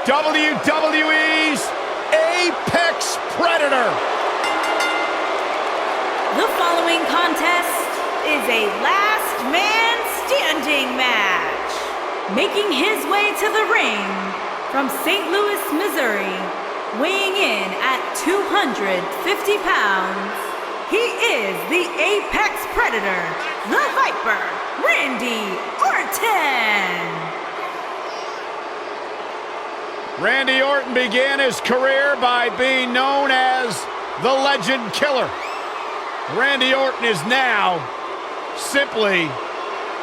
WWE's Apex Predator. The following contest is a last man standing match. Making his way to the ring from St. Louis, Missouri, weighing in at 250 pounds, he is the Apex Predator, the Viper, Randy Orton. Randy Orton began his career by being known as the Legend Killer. Randy Orton is now simply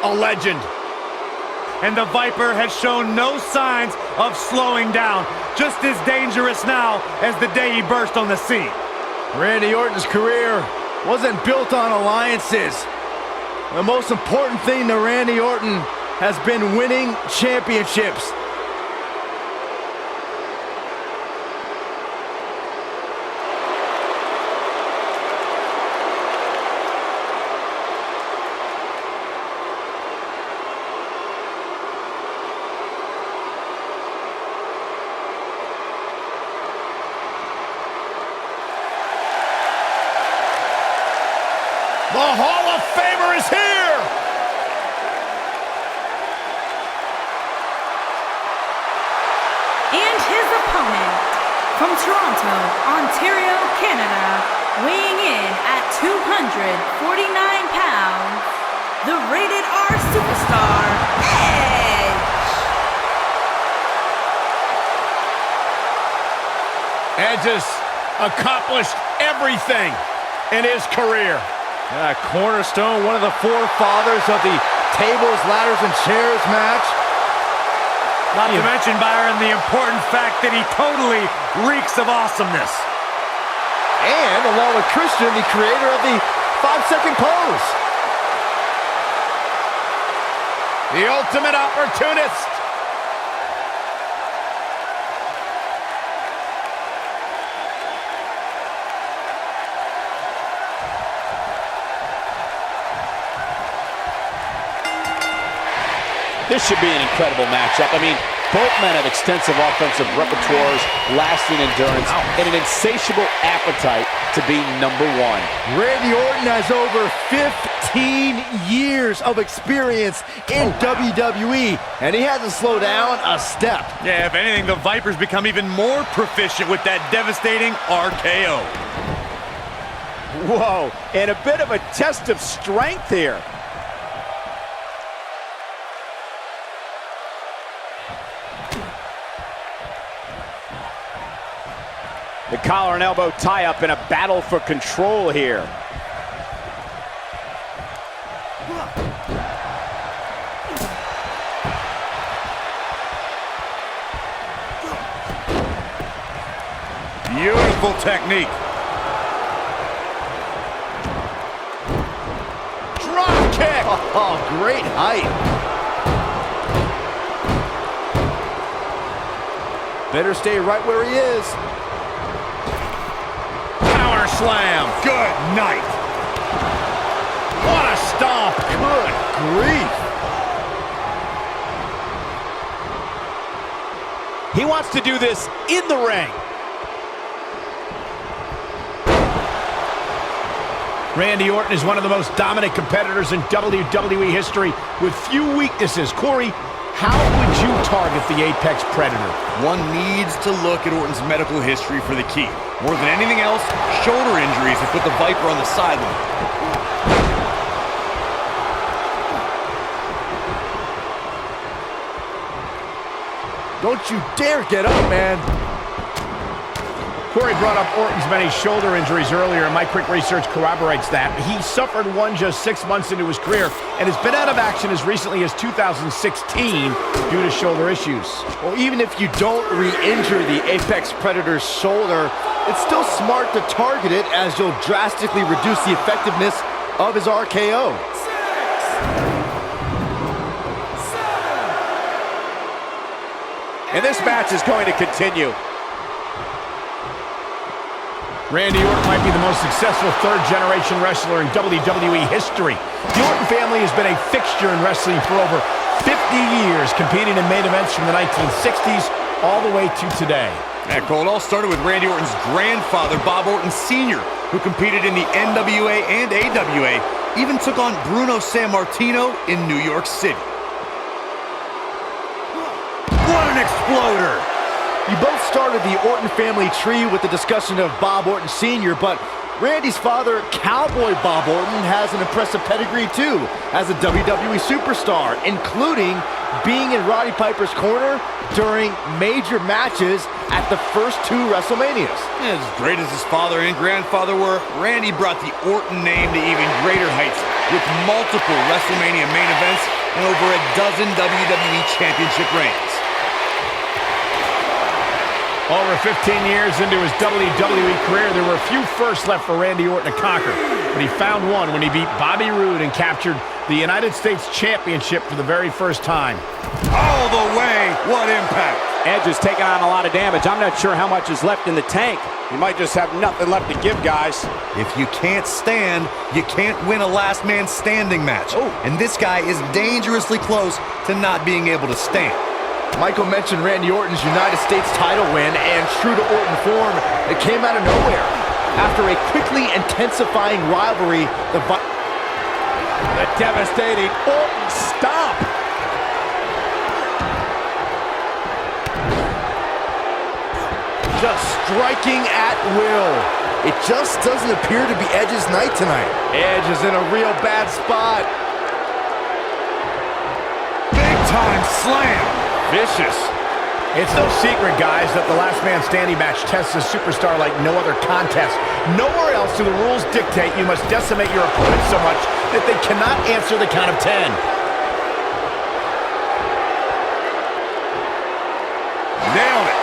a legend. And the Viper has shown no signs of slowing down. Just as dangerous now as the day he burst on the scene. Randy Orton's career wasn't built on alliances. The most important thing to Randy Orton has been winning championships. The Hall of Famer is here! And his opponent, from Toronto, Ontario, Canada, weighing in at 249 pounds, the Rated R Superstar, Edge! Edge has accomplished everything in his career. Cornerstone, one of the forefathers of the tables, ladders, and chairs match. Not to mention, Byron, the important fact that he totally reeks of awesomeness. And, along with Christian, the creator of the 5-second pose. The ultimate opportunist. This should be an incredible matchup. I mean, both men have extensive offensive repertoires, lasting endurance, and an insatiable appetite to be number one. Randy Orton has over 15 years of experience in WWE, and he hasn't slowed down a step. Yeah, if anything, the Viper's become even more proficient with that devastating RKO. Whoa, and a bit of a test of strength here. The collar and elbow tie-up in a battle for control here. Beautiful technique. Drop kick! Oh, great height. Better stay right where he is. Power slam. Good night. What a stomp. Good grief. He wants to do this in the ring. Randy Orton is one of the most dominant competitors in WWE history with few weaknesses. Corey, how would you target the Apex Predator? One needs to look at Orton's medical history for the key. More than anything else, shoulder injuries have put the Viper on the sideline. Don't you dare get up, man. Corey brought up Orton's many shoulder injuries earlier, and my quick research corroborates that. He suffered one just 6 months into his career and has been out of action as recently as 2016 due to shoulder issues. Well, even if you don't re-injure the Apex Predator's shoulder, it's still smart to target it, as you'll drastically reduce the effectiveness of his RKO. And this match is going to continue. Randy Orton might be the most successful third-generation wrestler in WWE history. The Orton family has been a fixture in wrestling for over 50 years, competing in main events from the 1960s all the way to today. Yeah, Cole, it all started with Randy Orton's grandfather, Bob Orton Sr., who competed in the NWA and AWA, even took on Bruno Sammartino in New York City. What an exploder! You both started the Orton family tree with the discussion of Bob Orton Sr., but Randy's father, Cowboy Bob Orton, has an impressive pedigree too as a WWE superstar, including being in Roddy Piper's corner during major matches at the first 2 WrestleManias. As great as his father and grandfather were, Randy brought the Orton name to even greater heights with multiple WrestleMania main events and over a dozen WWE Championship reigns. Over 15 years into his WWE career, there were a few firsts left for Randy Orton to conquer, but he found one when he beat Bobby Roode and captured the United States Championship for the very first time. All the way, what impact! Edge has taken on a lot of damage. I'm not sure how much is left in the tank. He might just have nothing left to give, guys. If you can't stand, you can't win a last man standing match. Oh. And this guy is dangerously close to not being able to stand. Michael mentioned Randy Orton's United States title win, and true to Orton form, it came out of nowhere. After a quickly intensifying rivalry, the devastating Orton stomp. just striking at will. It just doesn't appear to be Edge's night tonight. Edge is in a real bad spot. Big time slam. Vicious. It's no secret, guys, that the last man standing match tests a superstar like no other contest. Nowhere else do the rules dictate you must decimate your opponent so much that they cannot answer the count of 10. Nailed it.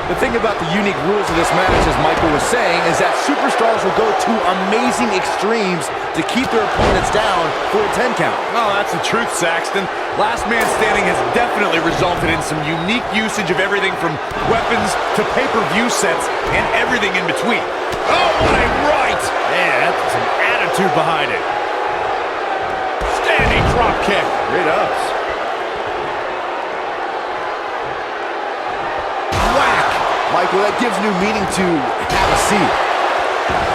The thing about the unique rules of this match, as Michael was saying, is that superstars will go to amazing extremes to keep their opponents down for a 10 count. Oh, that's the truth, Saxton. Last man standing has definitely resulted in some unique usage of everything from weapons to pay-per-view sets and everything in between. Oh, what a right! Man, that's some attitude behind it. Standing drop kick. Great ups. Michael, that gives new meaning to have a seat.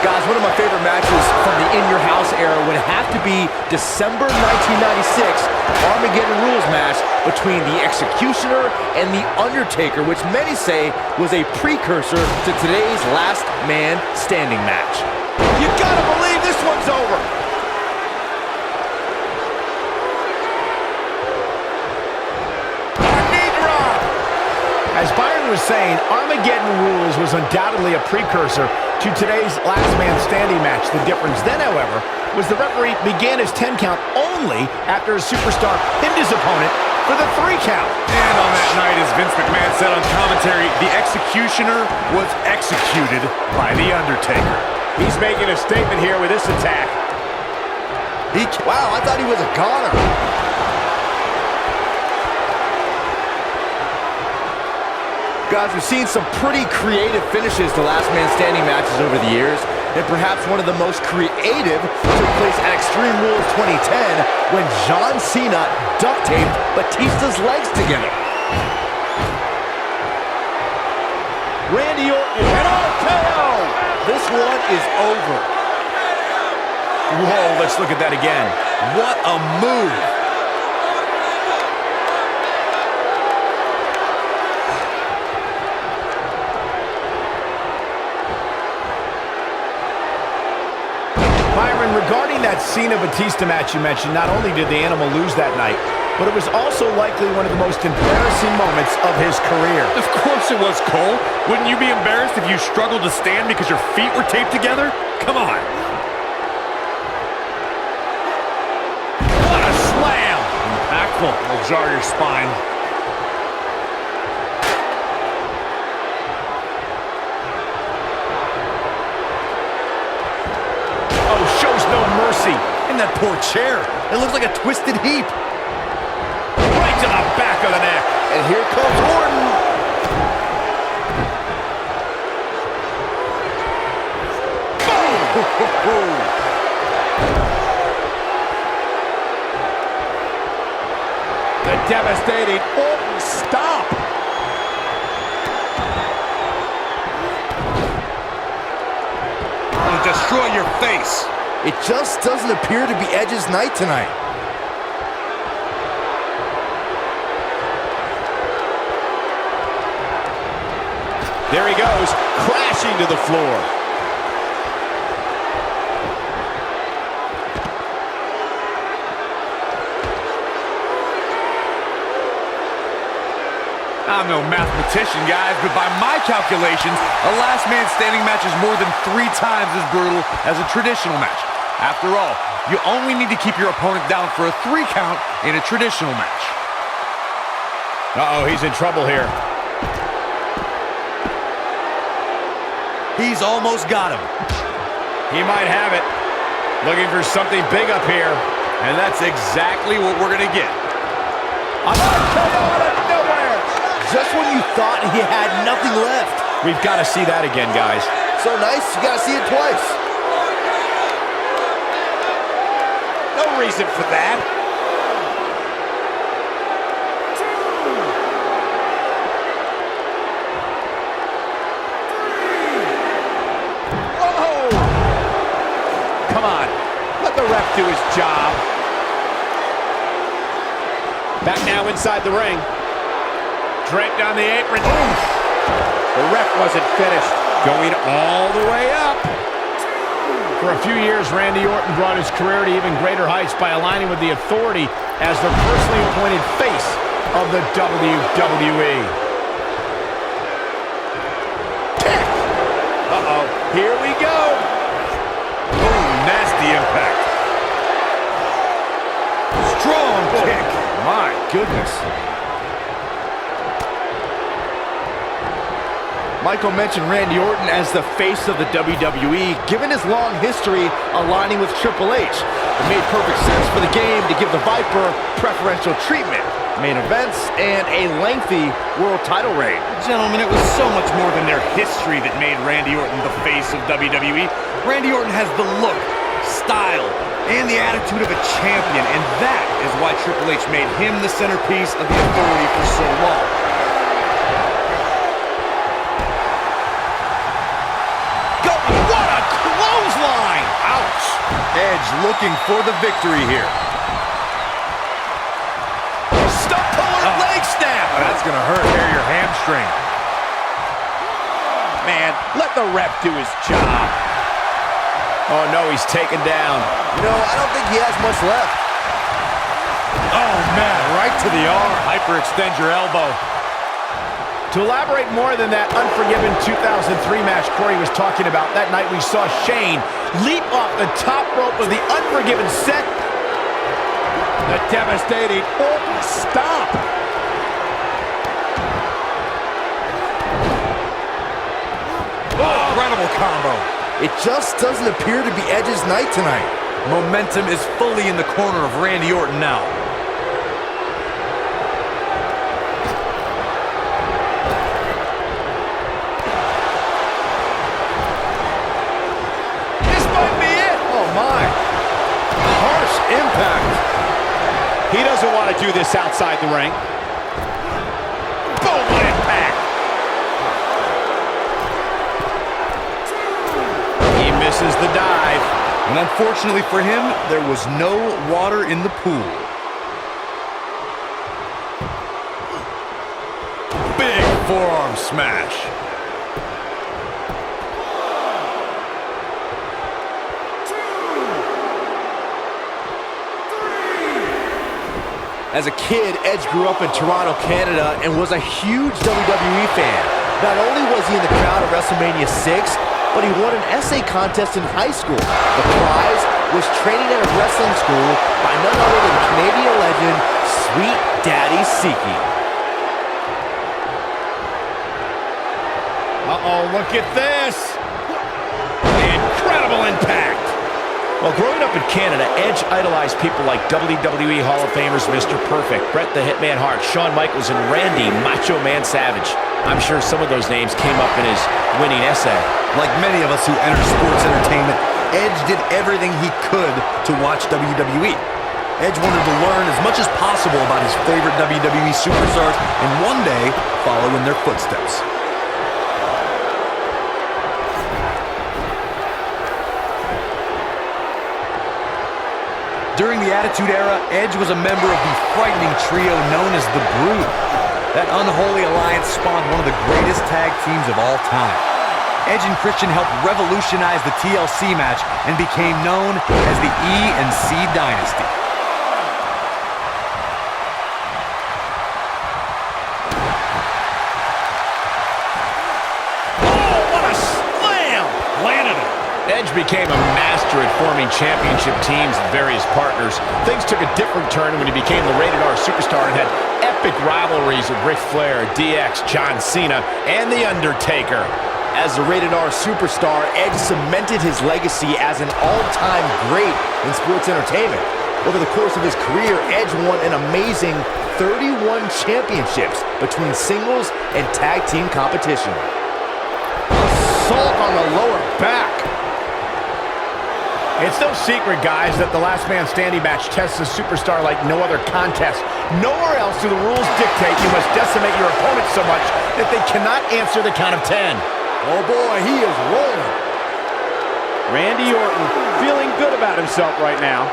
Guys, one of my favorite matches from the In Your House era would have to be December 1996 Armageddon Rules match between the Executioner and the Undertaker, which many say was a precursor to today's Last Man Standing match. You gotta believe this one's over. As Byron was saying, Armageddon Rules was undoubtedly a precursor to today's Last Man Standing match. The difference then, however, was the referee began his 10 count only after a superstar pinned his opponent for the 3 count. And on that night, as Vince McMahon said on commentary, the Executioner was executed by the Undertaker. He's making a statement here with this attack. Wow, I thought he was a goner. Guys, we've seen some pretty creative finishes to Last Man Standing matches over the years, and perhaps one of the most creative took place at Extreme Rules 2010 when John Cena duct taped Batista's legs together. Randy Orton and RKO! This one is over. Whoa, let's look at that again. What a move! Byron, regarding that Cena-Batista match you mentioned, not only did the Animal lose that night, but it was also likely one of the most embarrassing moments of his career. Of course it was, Cole. Wouldn't you be embarrassed if you struggled to stand because your feet were taped together? Come on. What a slam! Impactful. Will jar your spine. Shows no mercy. And that poor chair. It looks like a twisted heap. Right to the back of the neck. And here comes Orton. Boom! The devastating Orton stop. It'll destroy your face. It just doesn't appear to be Edge's night tonight. There he goes, crashing to the floor. I'm no mathematician, guys, but by my calculations, a last man standing match is more than 3 times as brutal as a traditional match. After all, you only need to keep your opponent down for a 3 count in a traditional match. Uh-oh, he's in trouble here. He's almost got him. He might have it. Looking for something big up here. And that's exactly what we're going to get. I'm not out of nowhere. Just when you thought he had nothing left. We've got to see that again, guys. So nice, you got to see it twice. No reason for that. Whoa! Come on, let the ref do his job. Back now inside the ring. Draped on the apron. Oof. The ref wasn't finished. Going all the way up. For a few years, Randy Orton brought his career to even greater heights by aligning with the authority as the personally appointed face of the WWE. Uh-oh, here we go. Boom, nasty impact. Strong kick. My goodness. Michael mentioned Randy Orton as the face of the WWE. Given his long history aligning with Triple H, it made perfect sense for the game to give the Viper preferential treatment, main events, and a lengthy world title reign. Gentlemen, it was so much more than their history that made Randy Orton the face of WWE. Randy Orton has the look, style, and the attitude of a champion, and that is why Triple H made him the centerpiece of the authority for so long. What a clothesline! Ouch! Edge looking for the victory here. Stump puller leg snap! That's going to hurt. Tear your hamstring. Man, let the ref do his job. Oh no, he's taken down. You know, I don't think he has much left. Oh, man, right to the arm. Hyperextend your elbow. To elaborate more than that Unforgiven 2003 match Corey was talking about, that night we saw Shane leap off the top rope of the Unforgiven set. The devastating Orton stop. Oh, incredible combo. It just doesn't appear to be Edge's night tonight. Momentum is fully in the corner of Randy Orton now. This might be it. Oh my. Harsh impact. He doesn't want to do this outside the ring. Boom, what impact! He misses the dive. And unfortunately for him, there was no water in the pool. Big forearm smash. As a kid, Edge grew up in Toronto, Canada, and was a huge WWE fan. Not only was he in the crowd at WrestleMania 6, but he won an essay contest in high school. The prize was training at a wrestling school by none other than Canadian legend, Sweet Daddy Siki. Uh-oh, look at this. Incredible impact. Well, growing up in Canada, Edge idolized people like WWE Hall of Famers Mr. Perfect, Bret the Hitman Hart, Shawn Michaels, and Randy Macho Man Savage. I'm sure some of those names came up in his winning essay. Like many of us who enter sports entertainment, Edge did everything he could to watch WWE. Edge wanted to learn as much as possible about his favorite WWE superstars and one day follow in their footsteps. During the Attitude Era, Edge was a member of the frightening trio known as the Brood. That unholy alliance spawned one of the greatest tag teams of all time. Edge and Christian helped revolutionize the TLC match and became known as the E&C Dynasty. Oh, what a slam! Landed it. Edge became a master at forming championship teams and various partners. Things took a different turn when he became the Rated R superstar and had epic rivalries with Ric Flair, DX, John Cena, and The Undertaker. As a Rated R superstar, Edge cemented his legacy as an all-time great in sports entertainment. Over the course of his career, Edge won an amazing 31 championships between singles and tag team competition. Assault on the lower back. It's no secret, guys, that the Last Man Standing match tests a superstar like no other contest. Nowhere else do the rules dictate you must decimate your opponent so much that they cannot answer the count of 10. Oh boy, he is rolling. Randy Orton feeling good about himself right now.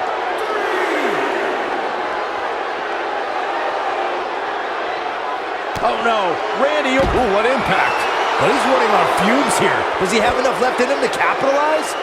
Oh no, Randy Orton. Ooh, what impact. But he's running on fumes here. Does he have enough left in him to capitalize?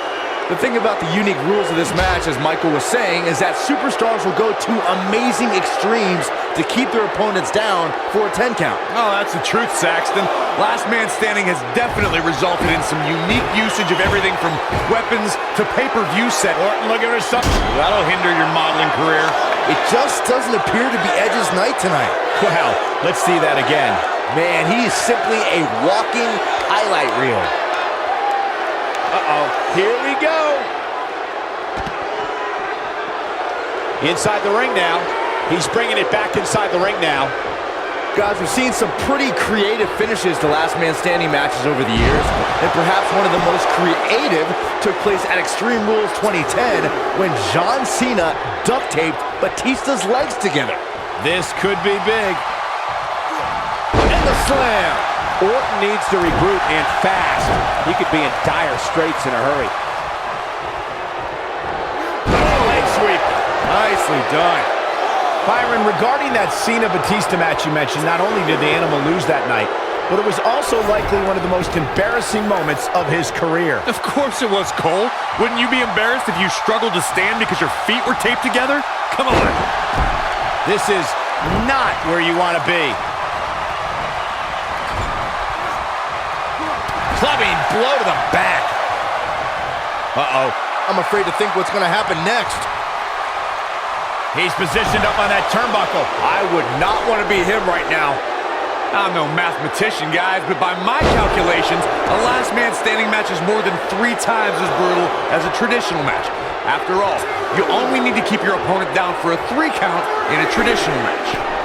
The thing about the unique rules of this match, as Michael was saying, is that superstars will go to amazing extremes to keep their opponents down for a 10 count. Oh, that's the truth, Saxton. Last Man Standing has definitely resulted in some unique usage of everything from weapons to pay-per-view set. Orton looking for something. That'll hinder your modeling career. It just doesn't appear to be Edge's night tonight. Well, let's see that again. Man, he is simply a walking highlight reel. Uh-oh, here we go. Inside the ring now. He's bringing it back inside the ring now. Guys, we've seen some pretty creative finishes to Last Man Standing matches over the years, and perhaps one of the most creative took place at Extreme Rules 2010 when John Cena duct taped Batista's legs together. This could be big. And the slam. Orton needs to regroup and fast. He could be in dire straits in a hurry. Leg sweep. Nicely done. Byron, regarding that Cena-Batista match you mentioned, not only did the Animal lose that night, but it was also likely one of the most embarrassing moments of his career. Of course it was, Cole. Wouldn't you be embarrassed if you struggled to stand because your feet were taped together? Come on. This is not where you want to be. Clubbing blow to the back. Uh-oh. I'm afraid to think what's going to happen next. He's positioned up on that turnbuckle. I would not want to be him right now. I'm no mathematician, guys, but by my calculations, a Last Man Standing match is more than 3 times as brutal as a traditional match. After all, you only need to keep your opponent down for a 3 count in a traditional match.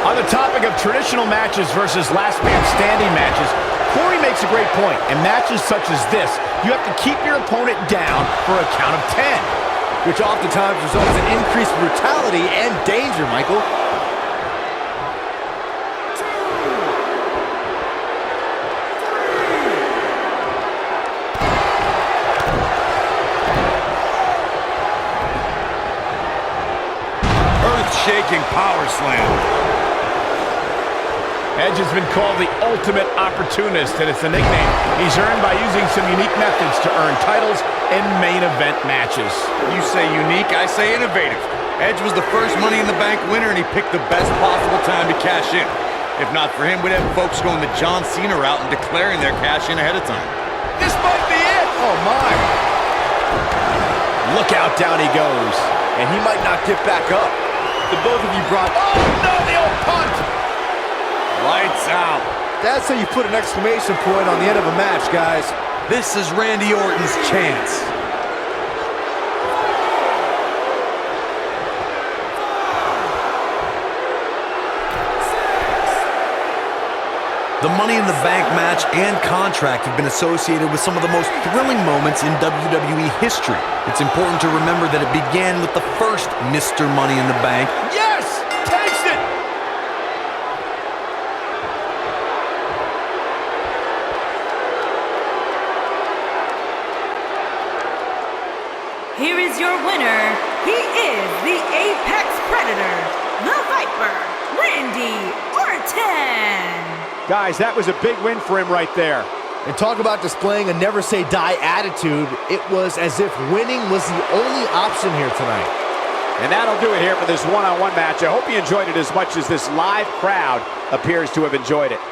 On the topic of traditional matches versus Last Man Standing matches, Corey makes a great point. In matches such as this, you have to keep your opponent down for a count of 10. Which oftentimes results in increased brutality and danger, Michael. Earth-shaking power slam. Edge has been called the ultimate opportunist, and it's a nickname he's earned by using some unique methods to earn titles in main event matches. You say unique, I say innovative. Edge was the first Money in the Bank winner, and he picked the best possible time to cash in. If not for him, we'd have folks going the John Cena route and declaring their cash in ahead of time. This might be it! Oh, my! Look out, down he goes. And he might not get back up. The both of you brought... Oh, no, the old punt! Lights out. That's how you put an exclamation point on the end of a match, guys. This is Randy Orton's chance. The Money in the Bank match and contract have been associated with some of the most thrilling moments in WWE history. It's important to remember that it began with the first Mr. Money in the Bank. Yes! Takes it! Here is your winner. He is the Apex Predator, the Viper, Randy Orton. Guys, that was a big win for him right there. And talk about displaying a never-say-die attitude. It was as if winning was the only option here tonight. And that'll do it here for this one-on-one match. I hope you enjoyed it as much as this live crowd appears to have enjoyed it.